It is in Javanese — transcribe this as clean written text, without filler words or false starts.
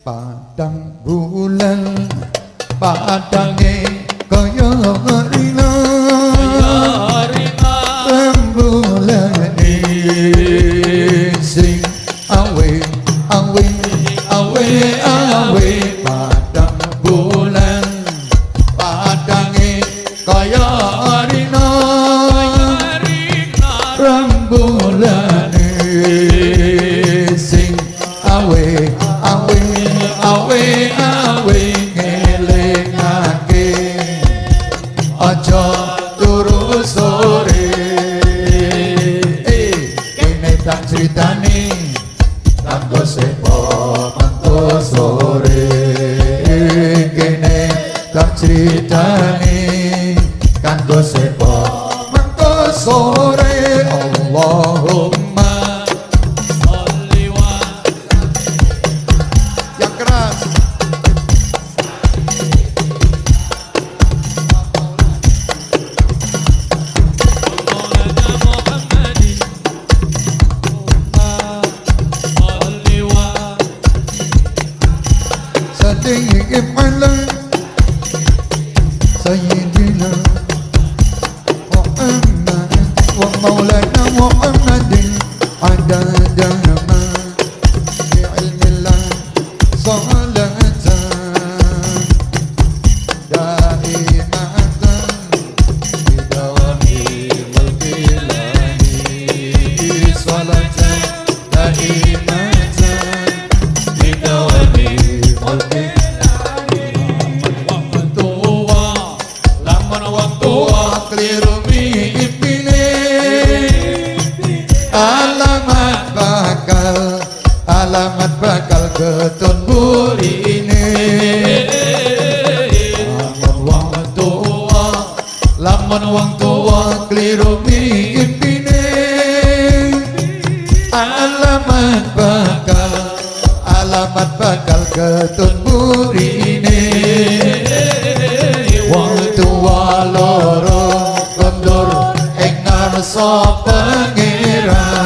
Padang bulan padange kaya rina rembulane sing awe awe awe awe padang bulan padange kaya rina rembulane sing awe awe awe awe ngelingake aja turu sore kene tak critani kanggo sepo mantu sore kene tak critani kanggo sepo mantu sore Allahumma Sayyidina Muhammad wa maulana Muhammadin adada ma bi ilmillah salatan daimatan bi dawami mulkillahi salatan daimatan bi dawami mulkillahi keliru mimine alamat bakal ketun burine lamun wong tua keliru mimine alamat bakal ketun burine wong tua loro kondur ing ngarsa pangeran